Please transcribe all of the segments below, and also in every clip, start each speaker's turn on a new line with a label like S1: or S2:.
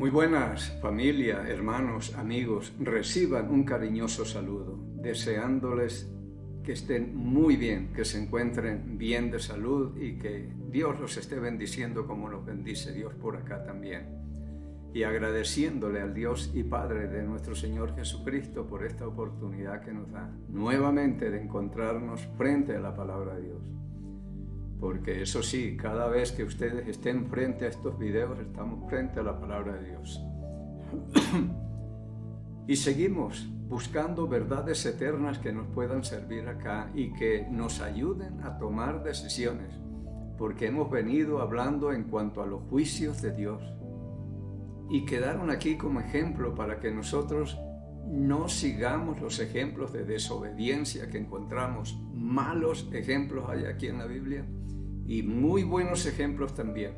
S1: Muy buenas, familia, hermanos, amigos. Reciban un cariñoso saludo, deseándoles que estén muy bien, que se encuentren bien de salud y que Dios los esté bendiciendo como los bendice Dios por acá también. Y agradeciéndole al Dios y Padre de nuestro Señor Jesucristo por esta oportunidad que nos da nuevamente de encontrarnos frente a la palabra de Dios. Porque eso sí, cada vez que ustedes estén frente a estos videos, estamos frente a la palabra de Dios. Y seguimos buscando verdades eternas que nos puedan servir acá y que nos ayuden a tomar decisiones, porque hemos venido hablando en cuanto a los juicios de Dios. Y quedaron aquí como ejemplo para que nosotros no sigamos los ejemplos de desobediencia que encontramos. Malos ejemplos hay aquí en la Biblia y muy buenos ejemplos también,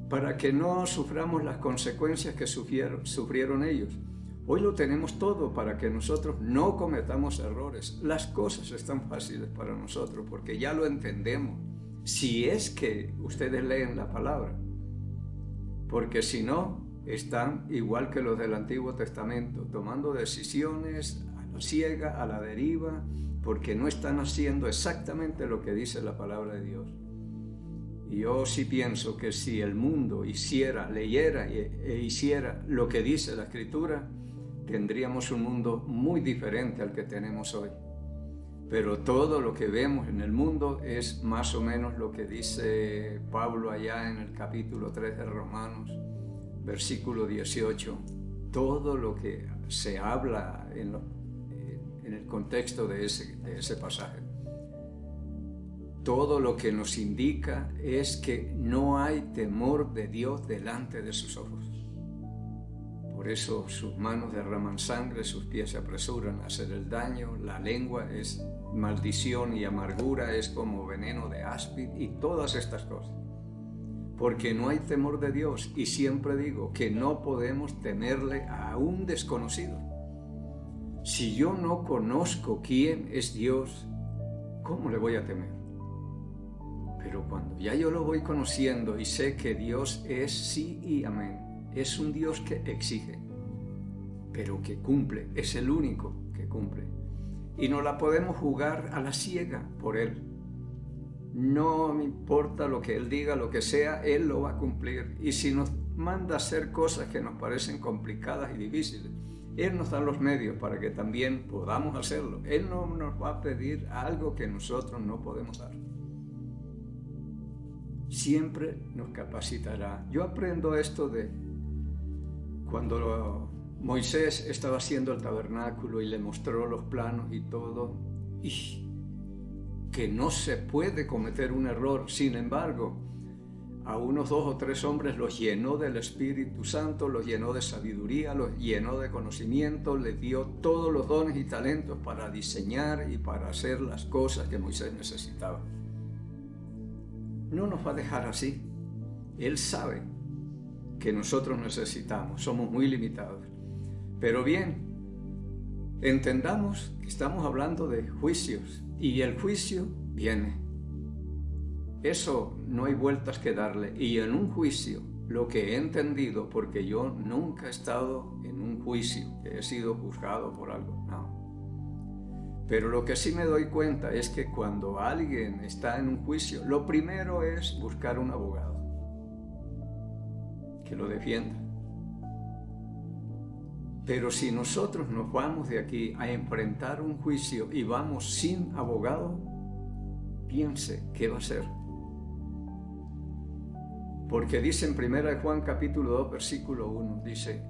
S1: para que no suframos las consecuencias que sufrieron ellos. Hoy lo tenemos todo para que nosotros no cometamos errores. Las cosas están fáciles para nosotros porque ya lo entendemos, si es que ustedes leen la palabra, porque si no, están igual que los del Antiguo Testamento, tomando decisiones a la ciega, a la deriva, porque no están haciendo exactamente lo que dice la palabra de Dios. Y yo sí pienso que si el mundo leyera e hiciera lo que dice la Escritura, tendríamos un mundo muy diferente al que tenemos hoy. Pero todo lo que vemos en el mundo es más o menos lo que dice Pablo allá en el capítulo 3 de Romanos, versículo 18. Todo lo que se habla en el contexto de ese pasaje. Todo lo que nos indica es que no hay temor de Dios delante de sus ojos. Por eso sus manos derraman sangre, sus pies se apresuran a hacer el daño, la lengua es maldición y amargura, es como veneno de áspid y todas estas cosas. Porque no hay temor de Dios, y siempre digo que no podemos temerle a un desconocido. Si yo no conozco quién es Dios, ¿cómo le voy a temer? Pero cuando ya yo lo voy conociendo y sé que Dios es sí y amén, es un Dios que exige, pero que cumple, es el único que cumple. Y no la podemos jugar a la ciega por Él. No me importa lo que Él diga, lo que sea, Él lo va a cumplir. Y si nos manda a hacer cosas que nos parecen complicadas y difíciles, Él nos da los medios para que también podamos hacerlo. Él no nos va a pedir algo que nosotros no podemos dar. Siempre nos capacitará. Yo aprendo esto de cuando Moisés estaba haciendo el tabernáculo y le mostró los planos y todo, y que no se puede cometer un error. Sin embargo, a unos 2 o 3 hombres los llenó del Espíritu Santo, los llenó de sabiduría, los llenó de conocimiento, les dio todos los dones y talentos para diseñar y para hacer las cosas que Moisés necesitaba. No nos va a dejar así. Él sabe que nosotros necesitamos, somos muy limitados. Pero bien, entendamos que estamos hablando de juicios y el juicio viene. Eso no hay vueltas que darle. Y en un juicio, lo que he entendido, porque yo nunca he estado en un juicio, que he sido juzgado por algo, no. Pero lo que sí me doy cuenta es que cuando alguien está en un juicio, lo primero es buscar un abogado que lo defienda. Pero si nosotros nos vamos de aquí a enfrentar un juicio y vamos sin abogado, piense qué va a ser. Porque dice en 1 Juan capítulo 2 versículo 1, dice: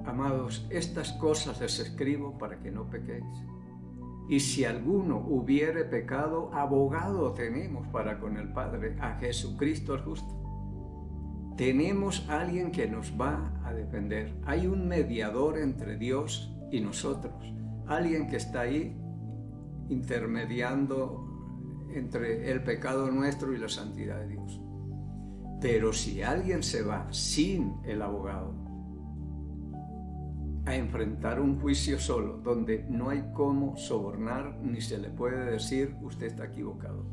S1: amados, estas cosas les escribo para que no pequéis. Y si alguno hubiere pecado, abogado tenemos para con el Padre, a Jesucristo el justo. Tenemos a alguien que nos va a defender. Hay un mediador entre Dios y nosotros. Alguien que está ahí intermediando entre el pecado nuestro y la santidad de Dios. Pero si alguien se va sin el abogado a enfrentar un juicio solo, donde no hay cómo sobornar ni se le puede decir usted está equivocado,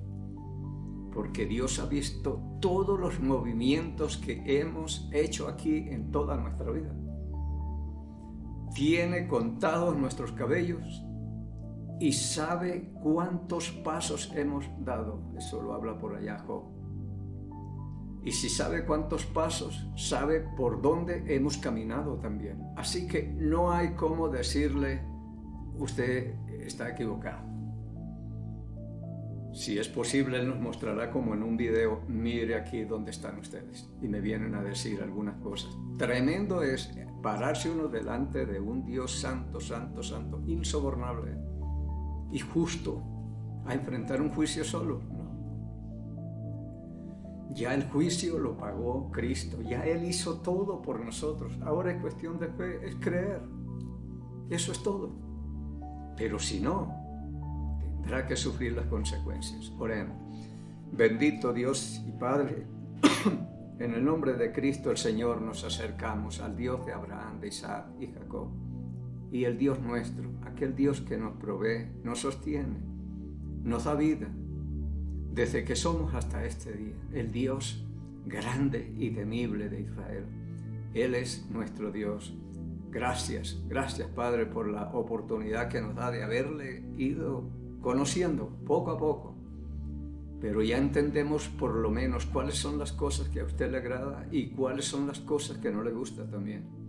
S1: porque Dios ha visto todos los movimientos que hemos hecho aquí en toda nuestra vida. Tiene contados nuestros cabellos y sabe cuántos pasos hemos dado. Eso lo habla por allá Job. Y si sabe cuántos pasos, sabe por dónde hemos caminado también. Así que no hay cómo decirle, usted está equivocado. Si es posible, Él nos mostrará como en un video, mire aquí dónde están ustedes. Y me vienen a decir algunas cosas. Tremendo es pararse uno delante de un Dios santo, santo, santo, insobornable y justo, a enfrentar un juicio solo. No. Ya el juicio lo pagó Cristo, ya Él hizo todo por nosotros. Ahora es cuestión de fe, es creer. Eso es todo. Pero si no, tendrá que sufrir las consecuencias. Oremos. Bendito Dios y Padre, en el nombre de Cristo el Señor nos acercamos al Dios de Abraham, de Isaac y Jacob, y el Dios nuestro, aquel Dios que nos provee, nos sostiene, nos da vida, desde que somos hasta este día, el Dios grande y temible de Israel. Él es nuestro Dios. Gracias, gracias Padre por la oportunidad que nos da de haberle ido conociendo poco a poco, pero ya entendemos por lo menos cuáles son las cosas que a usted le agrada y cuáles son las cosas que no le gusta también.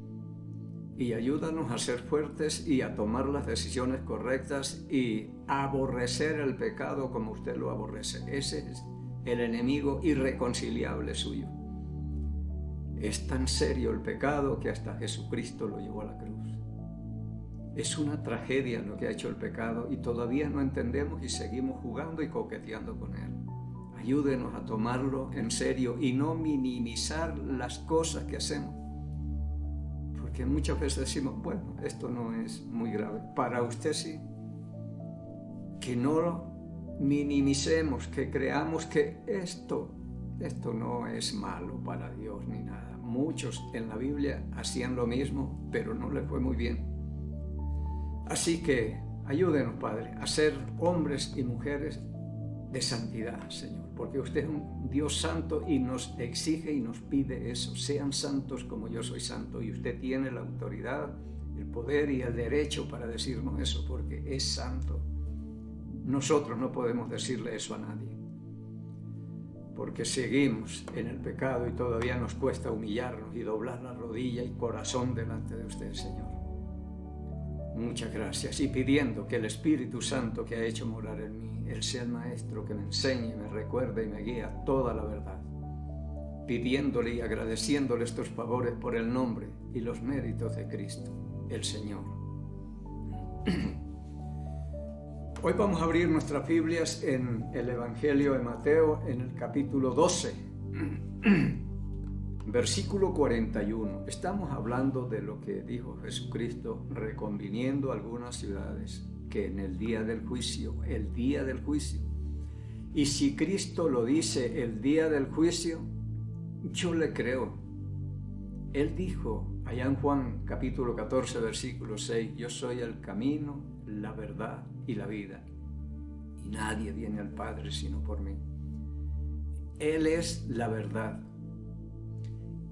S1: Y ayúdanos a ser fuertes y a tomar las decisiones correctas y a aborrecer el pecado como usted lo aborrece. Ese es el enemigo irreconciliable suyo. Es tan serio el pecado que hasta Jesucristo lo llevó a la cruz. Es una tragedia lo que ha hecho el pecado y todavía no entendemos y seguimos jugando y coqueteando con él. Ayúdenos a tomarlo en serio y no minimizar las cosas que hacemos. Porque muchas veces decimos, bueno, esto no es muy grave. Para usted sí. Que no lo minimicemos, que creamos que esto no es malo para Dios ni nada. Muchos en la Biblia hacían lo mismo, pero no les fue muy bien. Así que ayúdenos, Padre, a ser hombres y mujeres de santidad, Señor, porque usted es un Dios santo y nos exige y nos pide eso. Sean santos como yo soy santo, y usted tiene la autoridad, el poder y el derecho para decirnos eso, porque es santo. Nosotros no podemos decirle eso a nadie, porque seguimos en el pecado y todavía nos cuesta humillarnos y doblar la rodilla y corazón delante de usted, Señor. Muchas gracias, y pidiendo que el Espíritu Santo que ha hecho morar en mí, Él sea el Maestro que me enseñe, me recuerde y me guíe a toda la verdad, pidiéndole y agradeciéndole estos favores por el nombre y los méritos de Cristo, el Señor. Hoy vamos a abrir nuestras Biblias en el Evangelio de Mateo, en el capítulo 12. Versículo 41. Estamos hablando de lo que dijo Jesucristo reconviniendo algunas ciudades, que en el día del juicio, y si Cristo lo dice el día del juicio, yo le creo. Él dijo allá en Juan capítulo 14 versículo 6, yo soy el camino, la verdad y la vida, y nadie viene al Padre sino por mí. Él es la verdad.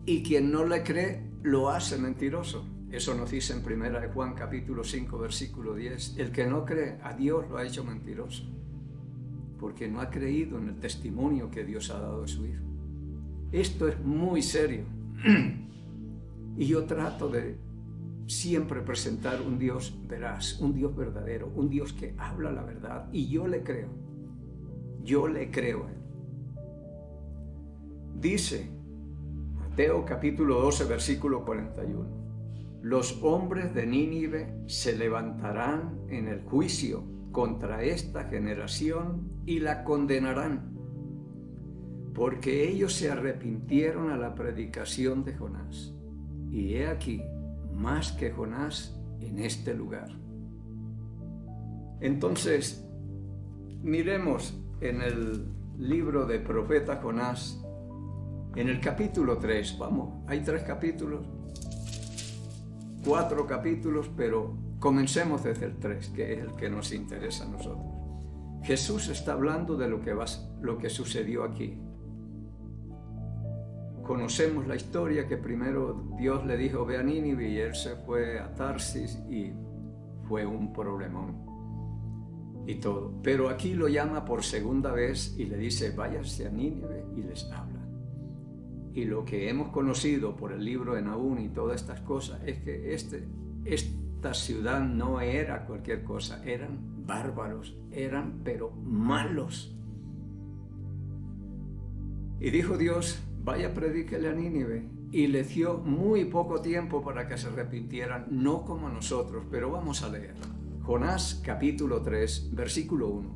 S1: Y quien no le cree, lo hace mentiroso. Eso nos dice en 1 Juan capítulo 5, versículo 10. El que no cree a Dios lo ha hecho mentiroso, porque no ha creído en el testimonio que Dios ha dado de su Hijo. Esto es muy serio. Y yo trato de siempre presentar un Dios veraz, un Dios verdadero, un Dios que habla la verdad. Y yo le creo. Yo le creo a Él. Dice Mateo capítulo 12, versículo 41. Los hombres de Nínive se levantarán en el juicio contra esta generación y la condenarán, porque ellos se arrepintieron a la predicación de Jonás. Y he aquí, más que Jonás en este lugar. Entonces, miremos en el libro de profeta Jonás, en el capítulo 3, vamos, hay 3 capítulos, 4 capítulos, pero comencemos desde el 3, que es el que nos interesa a nosotros. Jesús está hablando de lo que va lo que sucedió aquí. Conocemos la historia que primero Dios le dijo, ve a Nínive, y él se fue a Tarsis y fue un problemón y todo. Pero aquí lo llama por segunda vez y le dice, váyase a Nínive y les habla. Y lo que hemos conocido por el libro de Nahum y todas estas cosas es que esta ciudad no era cualquier cosa, eran bárbaros, eran pero malos. Y dijo Dios, vaya, predíquele a Nínive, y le dio muy poco tiempo para que se arrepintieran, no como nosotros, pero vamos a leer. Jonás capítulo 3, versículo 1.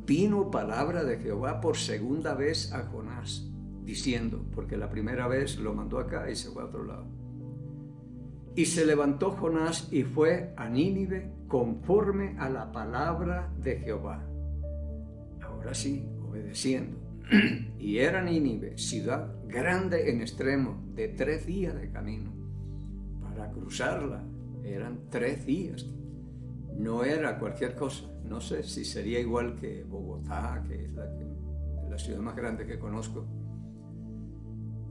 S1: Vino palabra de Jehová por segunda vez a Jonás, diciendo, porque la primera vez lo mandó acá y se fue a otro lado. Y se levantó Jonás y fue a Nínive conforme a la palabra de Jehová. Ahora sí, obedeciendo. Y era Nínive, ciudad grande en extremo, de 3 días de camino. Para cruzarla eran 3 días. No era cualquier cosa. No sé si sería igual que Bogotá, que es la ciudad más grande que conozco.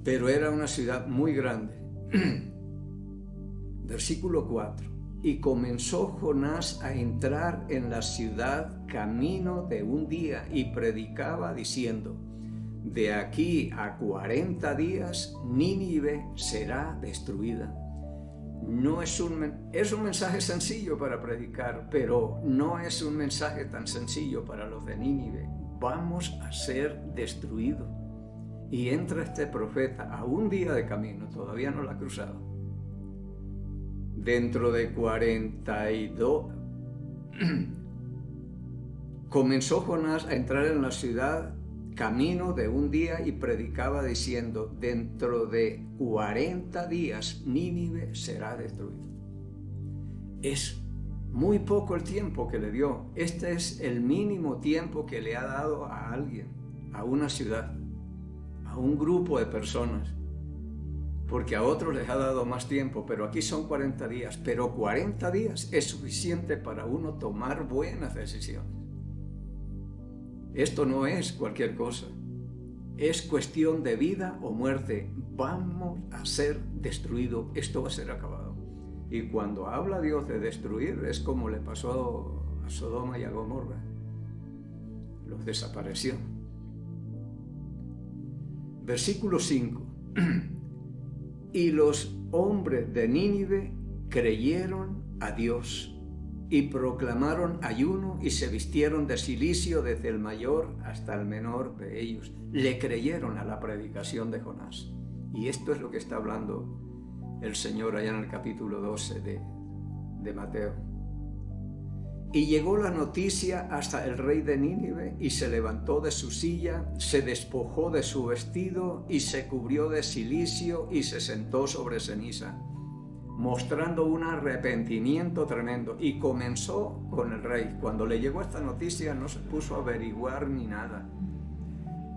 S1: Pero era una ciudad muy grande. Versículo 4. Y comenzó Jonás a entrar en la ciudad camino de 1 día y predicaba diciendo, de aquí a 40 días Nínive será destruida. No es un mensaje sencillo para predicar, pero no es un mensaje tan sencillo para los de Nínive. Vamos a ser destruidos. Y entra este profeta a 1 día de camino, todavía no la ha cruzado. Dentro de 42, comenzó Jonás a entrar en la ciudad camino de 1 día y predicaba diciendo, dentro de 40 días Nínive será destruido. Es muy poco el tiempo que le dio. Este es el mínimo tiempo que le ha dado a alguien, a una ciudad, a un grupo de personas, porque a otros les ha dado más tiempo, pero aquí son 40 días, pero 40 días es suficiente para uno tomar buenas decisiones. Esto no es cualquier cosa, es cuestión de vida o muerte. Vamos a ser destruidos, esto va a ser acabado. Y cuando habla Dios de destruir, es como le pasó a Sodoma y a Gomorra, los desapareció. Versículo 5. Y los hombres de Nínive creyeron a Dios y proclamaron ayuno y se vistieron de cilicio desde el mayor hasta el menor de ellos. Le creyeron a la predicación de Jonás. Y esto es lo que está hablando el Señor allá en el capítulo 12 de Mateo. Y llegó la noticia hasta el rey de Nínive y se levantó de su silla, se despojó de su vestido y se cubrió de cilicio y se sentó sobre ceniza, mostrando un arrepentimiento tremendo, y comenzó con el rey. Cuando le llegó esta noticia no se puso a averiguar ni nada.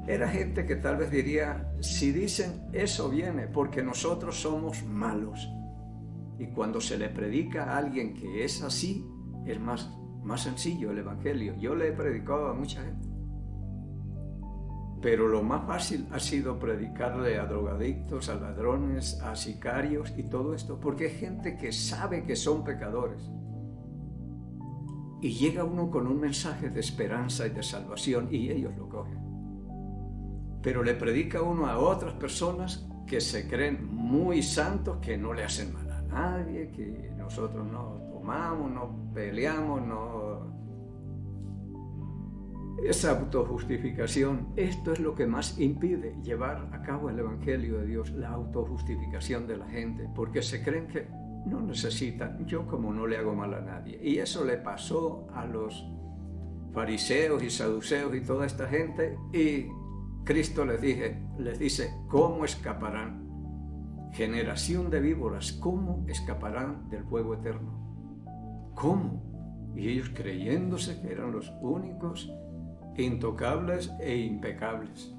S1: Era gente que tal vez diría, si dicen eso viene porque nosotros somos malos. Y cuando se le predica a alguien que es así, es más sencillo el evangelio. Yo le he predicado a mucha gente, pero lo más fácil ha sido predicarle a drogadictos, a ladrones, a sicarios y todo esto, porque es gente que sabe que son pecadores. Y llega uno con un mensaje de esperanza y de salvación y ellos lo cogen. Pero le predica uno a otras personas que se creen muy santos, que no le hacen mal a nadie, que nosotros no tomamos, no peleamos, no... Esa autojustificación, esto es lo que más impide llevar a cabo el Evangelio de Dios, la autojustificación de la gente, porque se creen que no necesitan, yo como no le hago mal a nadie. Y eso le pasó a los fariseos y saduceos y toda esta gente, y Cristo les dice, ¿cómo escaparán? Generación de víboras, ¿cómo escaparán del fuego eterno? ¿Cómo? Y ellos creyéndose que eran los únicos intocables e impecables.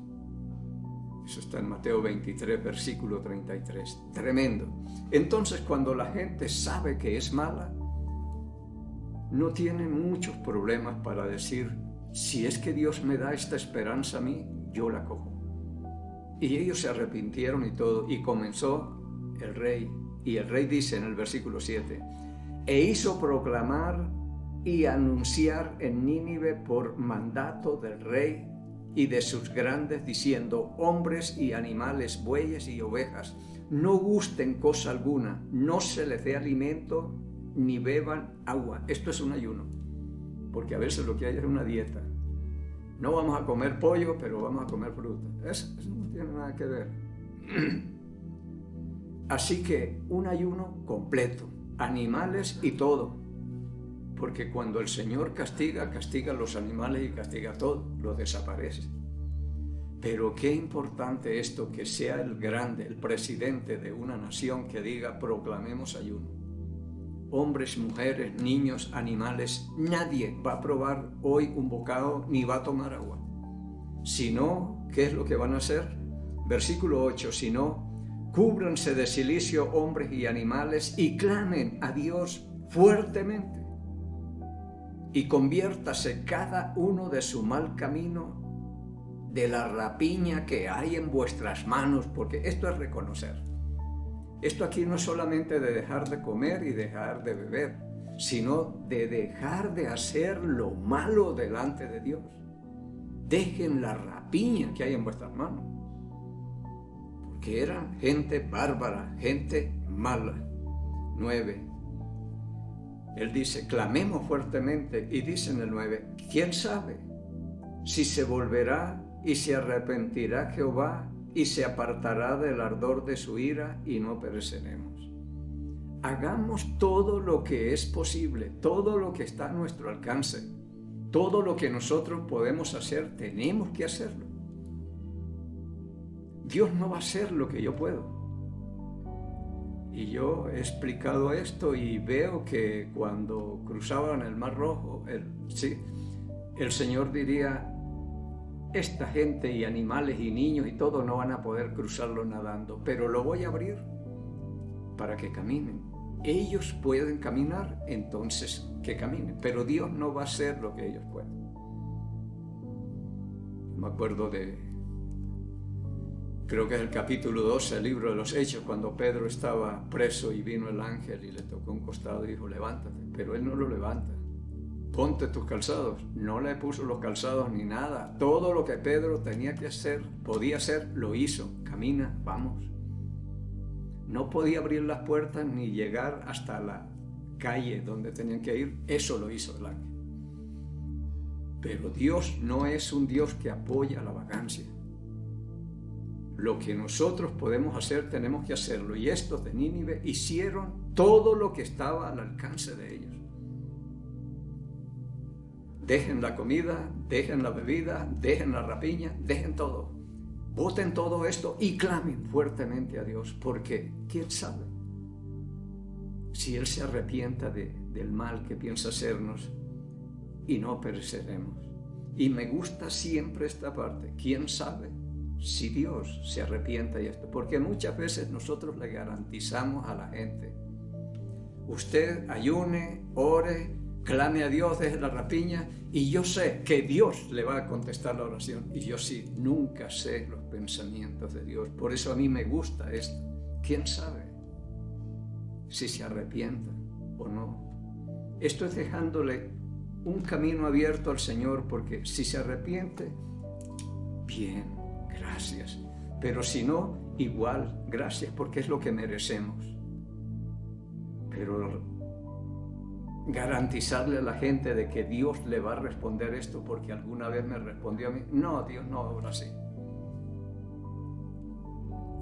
S1: Eso está en Mateo 23, versículo 33. Tremendo. Entonces, cuando la gente sabe que es mala, no tiene muchos problemas para decir si es que Dios me da esta esperanza a mí, yo la cojo. Y ellos se arrepintieron y todo, y comenzó el rey. Y el rey dice en el versículo 7, e hizo proclamar y anunciar en Nínive por mandato del rey y de sus grandes, diciendo, hombres y animales, bueyes y ovejas, no gusten cosa alguna, no se les dé alimento, ni beban agua. Esto es un ayuno, porque a veces lo que hay es una dieta. No vamos a comer pollo, pero vamos a comer fruta. Eso no tiene nada que ver. Así que un ayuno completo, animales y todo. Porque cuando el Señor castiga, castiga a los animales y castiga a todo, los desaparece. Pero qué importante esto, que sea el grande, el presidente de una nación que diga, proclamemos ayuno. Hombres, mujeres, niños, animales, nadie va a probar hoy un bocado ni va a tomar agua. Si no, ¿qué es lo que van a hacer? Versículo 8, si no, cúbranse de cilicio hombres y animales y clamen a Dios fuertemente. Y conviértase cada uno de su mal camino, de la rapiña que hay en vuestras manos, porque esto es reconocer. Esto aquí no es solamente de dejar de comer y dejar de beber, sino de dejar de hacer lo malo delante de Dios. Dejen la rapiña que hay en vuestras manos, porque eran gente bárbara, gente mala. 9. Él dice, clamemos fuertemente, y dice en el 9, ¿quién sabe si se volverá y se arrepentirá Jehová y se apartará del ardor de su ira y no pereceremos? Hagamos todo lo que es posible, todo lo que está a nuestro alcance, todo lo que nosotros podemos hacer, tenemos que hacerlo. Dios no va a hacer lo que yo puedo. Y yo he explicado esto y veo que cuando cruzaban el Mar Rojo, el Señor diría, esta gente y animales y niños y todo no van a poder cruzarlo nadando, pero lo voy a abrir para que caminen. Ellos pueden caminar, entonces que caminen, pero Dios no va a hacer lo que ellos pueden. Me acuerdo creo que es el capítulo 12 del libro de los Hechos, cuando Pedro estaba preso y vino el ángel y le tocó un costado y dijo, levántate, pero él no lo levanta. Ponte tus calzados. No le puso los calzados ni nada. Todo lo que Pedro tenía que hacer, podía hacer, lo hizo. Camina, vamos. No podía abrir las puertas ni llegar hasta la calle donde tenían que ir. Eso lo hizo el ángel. Pero Dios no es un Dios que apoya la vagancia. Lo que nosotros podemos hacer, tenemos que hacerlo. Y estos de Nínive hicieron todo lo que estaba al alcance de ellos. Dejen la comida, dejen la bebida, dejen la rapiña, dejen todo. Boten todo esto y clamen fuertemente a Dios, porque ¿quién sabe si Él se arrepienta del mal que piensa hacernos y no pereceremos? Y me gusta siempre esta parte, ¿quién sabe si Dios se arrepienta y esto? Porque muchas veces nosotros le garantizamos a la gente, usted ayune, ore, clame a Dios desde la rapiña, y yo sé que Dios le va a contestar la oración. Y yo sí, nunca sé los pensamientos de Dios. Por eso a mí me gusta esto. ¿Quién sabe si se arrepienta o no? Esto es dejándole un camino abierto al Señor, porque si se arrepiente, bien, gracias. Pero si no, igual, gracias, porque es lo que merecemos. Pero garantizarle a la gente de que Dios le va a responder esto porque alguna vez me respondió a mí, no, Dios no obra así.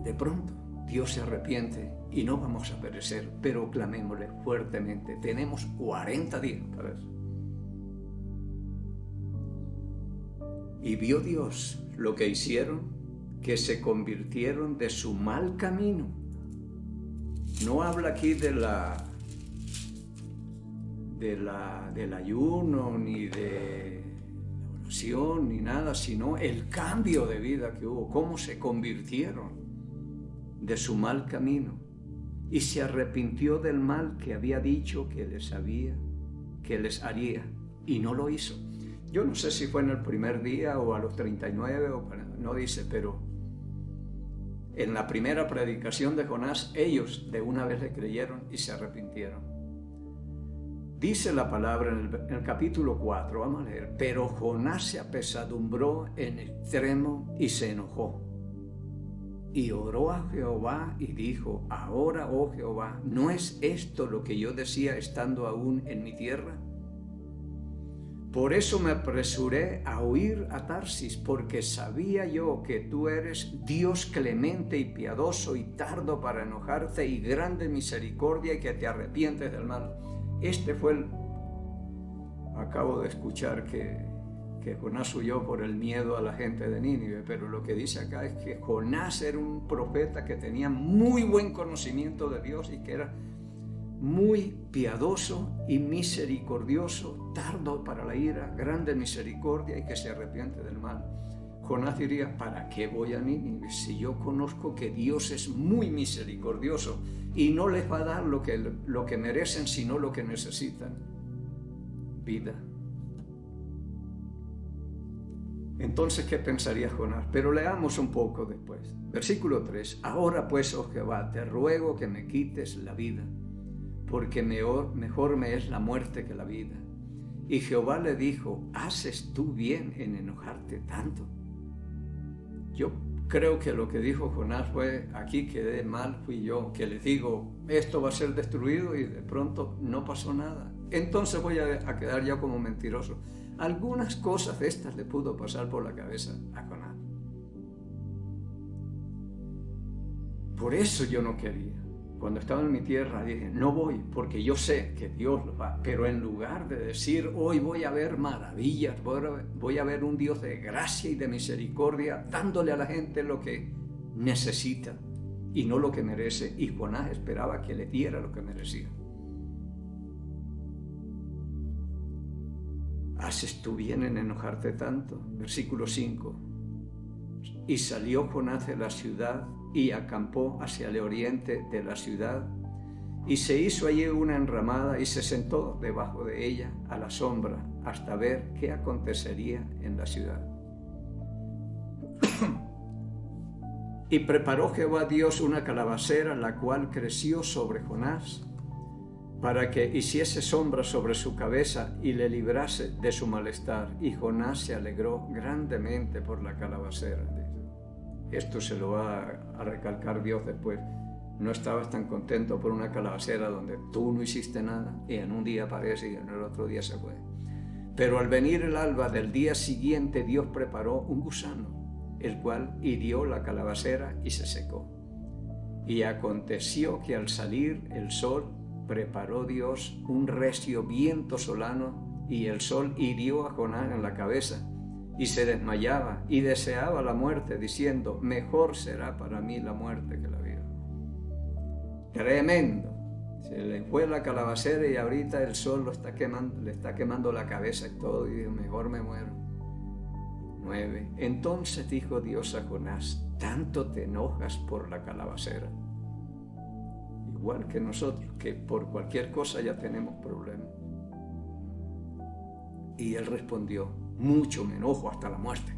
S1: De pronto Dios se arrepiente y no vamos a perecer, pero clamémosle fuertemente. Tenemos 40 días para eso. Y vio Dios lo que hicieron, que se convirtieron de su mal camino. No habla aquí del ayuno, ni de la oración, ni nada, sino el cambio de vida que hubo, cómo se convirtieron de su mal camino y se arrepintió del mal que había dicho que les haría, y no lo hizo. Yo no sé si fue en el primer día o a los 39, no dice, pero en la primera predicación de Jonás, ellos de una vez le creyeron y se arrepintieron. Dice la palabra en el capítulo 4, vamos a leer, pero Jonás se apesadumbró en extremo y se enojó. Y oró a Jehová y dijo, ahora, oh Jehová, ¿no es esto lo que yo decía estando aún en mi tierra? Por eso me apresuré a huir a Tarsis, porque sabía yo que tú eres Dios clemente y piadoso y tardo para enojarte y grande misericordia y que te arrepientes del mal. Este fue el... Acabo de escuchar que Jonás huyó por el miedo a la gente de Nínive, pero lo que dice acá es que Jonás era un profeta que tenía muy buen conocimiento de Dios y que era muy piadoso y misericordioso, tardo para la ira, grande misericordia y que se arrepiente del mal. Jonás diría, ¿para qué voy a Nínive si yo conozco que Dios es muy misericordioso y no les va a dar lo que merecen, sino lo que necesitan? Vida. Entonces, ¿qué pensaría Jonás? Pero leamos un poco después. Versículo 3. Ahora pues, oh Jehová, te ruego que me quites la vida, porque mejor me es la muerte que la vida. Y Jehová le dijo, ¿haces tú bien en enojarte tanto? Yo creo que lo que dijo Jonás fue, aquí quedé mal, fui yo, que les digo, esto va a ser destruido y de pronto no pasó nada. Entonces voy a quedar ya como mentiroso. Algunas cosas de estas le pudo pasar por la cabeza a Jonás. Por eso yo no quería. Cuando estaba en mi tierra dije, no voy, porque yo sé que Dios lo va. Pero en lugar de decir, hoy voy a ver maravillas, voy a ver un Dios de gracia y de misericordia, dándole a la gente lo que necesita y no lo que merece. Y Jonás esperaba que le diera lo que merecía. ¿Haces tú bien en enojarte tanto? Versículo 5. Y salió Jonás de la ciudad y acampó hacia el oriente de la ciudad, y se hizo allí una enramada y se sentó debajo de ella a la sombra hasta ver qué acontecería en la ciudad. Y preparó Jehová Dios una calabacera, la cual creció sobre Jonás, para que hiciese sombra sobre su cabeza y le librase de su malestar. Y Jonás se alegró grandemente por la calabacera. Esto se lo va a recalcar Dios después. No estabas tan contento por una calabacera donde tú no hiciste nada y en un día aparece y en el otro día se fue. Pero al venir el alba del día siguiente, Dios preparó un gusano, el cual hirió la calabacera y se secó. Y aconteció que al salir el sol, preparó Dios un recio viento solano, y el sol hirió a Jonás en la cabeza, y se desmayaba y deseaba la muerte, diciendo, mejor será para mí la muerte que la vida. Tremendo. Se le fue la calabacera y ahorita el sol le está quemando la cabeza y todo, y dijo, mejor me muero. 9. Entonces dijo Dios a Jonás, ¿tanto te enojas por la calabacera? Igual que nosotros, que por cualquier cosa ya tenemos problemas. Y él respondió, mucho me enojo hasta la muerte.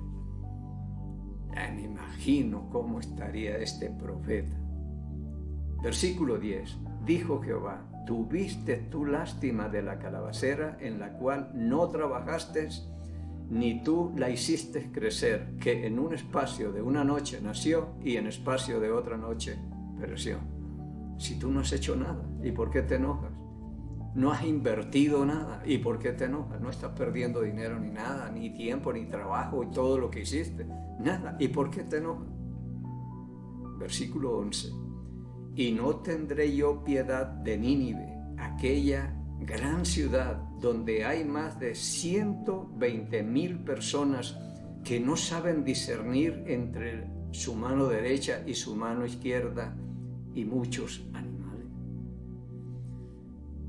S1: Ya me imagino cómo estaría este profeta. Versículo 10. Dijo Jehová, ¿tuviste tú lástima de la calabacera en la cual no trabajaste, ni tú la hiciste crecer, que en un espacio de una noche nació y en espacio de otra noche pereció? Si tú no has hecho nada, ¿y por qué te enojas? No has invertido nada, ¿y por qué te enojas? No estás perdiendo dinero ni nada, ni tiempo, ni trabajo y todo lo que hiciste, nada, ¿y por qué te enojas? Versículo 11. Y no tendré yo piedad de Nínive, aquella gran ciudad donde hay más de 120,000 personas que no saben discernir entre su mano derecha y su mano izquierda, y muchos animales.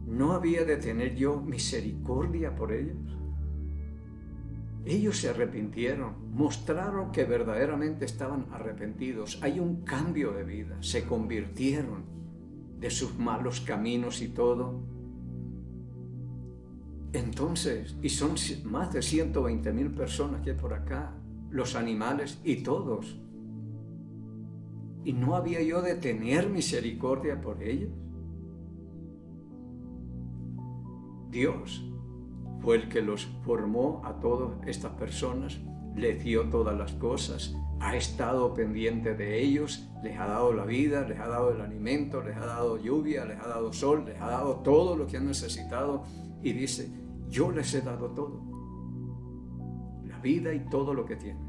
S1: ¿No había de tener yo misericordia por ellos? Ellos se arrepintieron, mostraron que verdaderamente estaban arrepentidos. Hay un cambio de vida, se convirtieron de sus malos caminos y todo. Entonces, y son más de 120.000 personas que hay por acá, los animales y todos. ¿Y no había yo de tener misericordia por ellos? Dios fue el que los formó a todas estas personas, les dio todas las cosas, ha estado pendiente de ellos, les ha dado la vida, les ha dado el alimento, les ha dado lluvia, les ha dado sol, les ha dado todo lo que han necesitado y dice, yo les he dado todo, la vida y todo lo que tienen.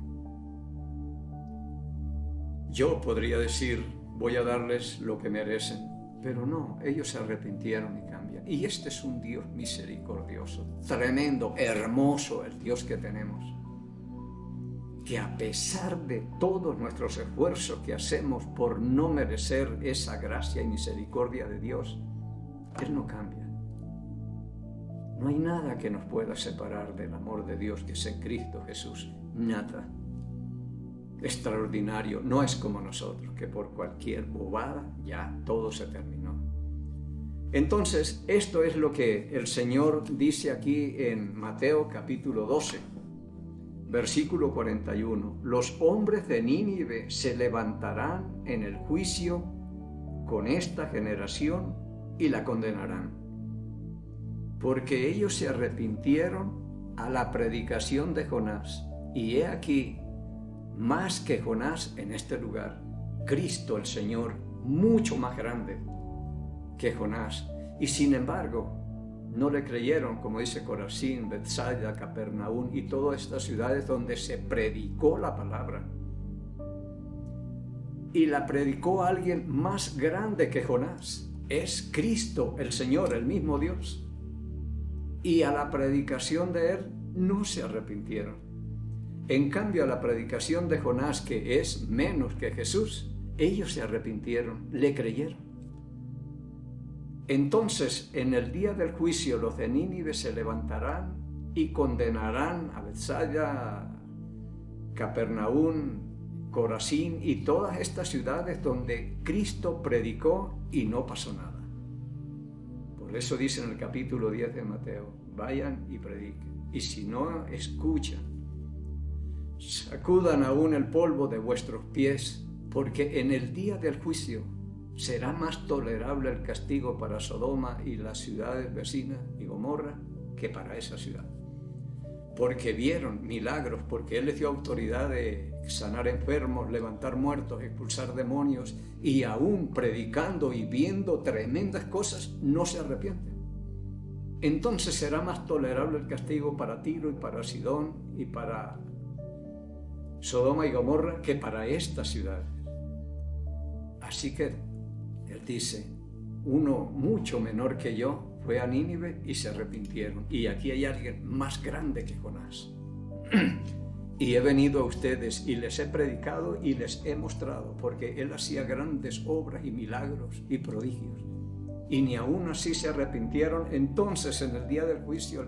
S1: Yo podría decir, voy a darles lo que merecen, pero no, ellos se arrepintieron y cambian. Y este es un Dios misericordioso, tremendo, hermoso el Dios que tenemos, que a pesar de todos nuestros esfuerzos que hacemos por no merecer esa gracia y misericordia de Dios, Él no cambia. No hay nada que nos pueda separar del amor de Dios que es en Cristo Jesús, nada. Extraordinario, no es como nosotros, que por cualquier bobada ya todo se terminó. Entonces, esto es lo que el Señor dice aquí en Mateo capítulo 12, versículo 41. Los hombres de Nínive se levantarán en el juicio con esta generación y la condenarán, porque ellos se arrepintieron a la predicación de Jonás, y he aquí, más que Jonás en este lugar, Cristo el Señor, mucho más grande que Jonás. Y sin embargo, no le creyeron, como dice Corazín, Betsaida, Capernaum y todas estas ciudades donde se predicó la palabra. Y la predicó alguien más grande que Jonás. Es Cristo el Señor, el mismo Dios. Y a la predicación de Él no se arrepintieron. En cambio, a la predicación de Jonás, que es menos que Jesús, ellos se arrepintieron, le creyeron. Entonces, en el día del juicio, los de Nínive se levantarán y condenarán a Betsaida, Capernaum, Corazín y todas estas ciudades donde Cristo predicó y no pasó nada. Por eso dice en el capítulo 10 de Mateo, vayan y prediquen. Y si no escuchan, sacudan aún el polvo de vuestros pies, porque en el día del juicio será más tolerable el castigo para Sodoma y las ciudades vecinas y Gomorra que para esa ciudad. Porque vieron milagros, porque Él les dio autoridad de sanar enfermos, levantar muertos, expulsar demonios, y aún predicando y viendo tremendas cosas, no se arrepienten. Entonces será más tolerable el castigo para Tiro y para Sidón y para Sodoma y Gomorra que para esta ciudad. Así que Él dice, uno mucho menor que yo fue a Nínive y se arrepintieron. Y aquí hay alguien más grande que Jonás. Y he venido a ustedes y les he predicado y les he mostrado, porque Él hacía grandes obras y milagros y prodigios. Y ni aún así se arrepintieron. Entonces en el día del juicio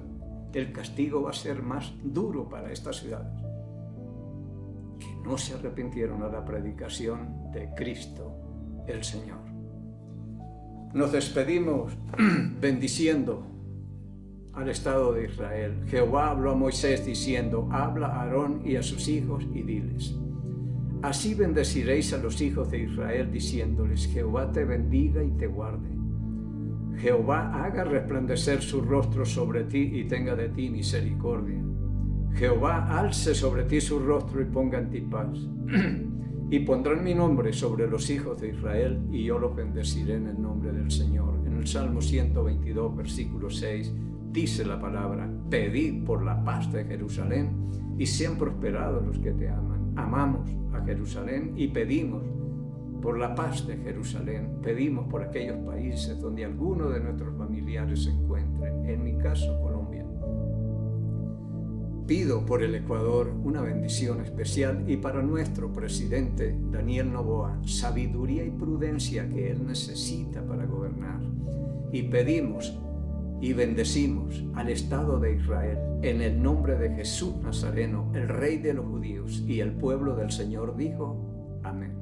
S1: el castigo va a ser más duro para estas ciudades, que no se arrepintieron a la predicación de Cristo el Señor. Nos despedimos bendiciendo al Estado de Israel. Jehová habló a Moisés diciendo, habla a Aarón y a sus hijos y diles, así bendeciréis a los hijos de Israel diciéndoles, Jehová te bendiga y te guarde. Jehová haga resplandecer su rostro sobre ti y tenga de ti misericordia. Jehová alce sobre ti su rostro y ponga en ti paz. Y pondrán mi nombre sobre los hijos de Israel, y yo los bendeciré en el nombre del Señor. En el Salmo 122, versículo 6, dice la palabra, pedid por la paz de Jerusalén, y sean prosperados los que te aman. Amamos a Jerusalén y pedimos por la paz de Jerusalén. Pedimos por aquellos países donde alguno de nuestros familiares se encuentre. En mi caso, Colombia. Pido por el Ecuador una bendición especial y para nuestro presidente Daniel Noboa, sabiduría y prudencia que él necesita para gobernar. Y pedimos y bendecimos al Estado de Israel en el nombre de Jesús Nazareno, el Rey de los judíos, y el pueblo del Señor dijo, amén.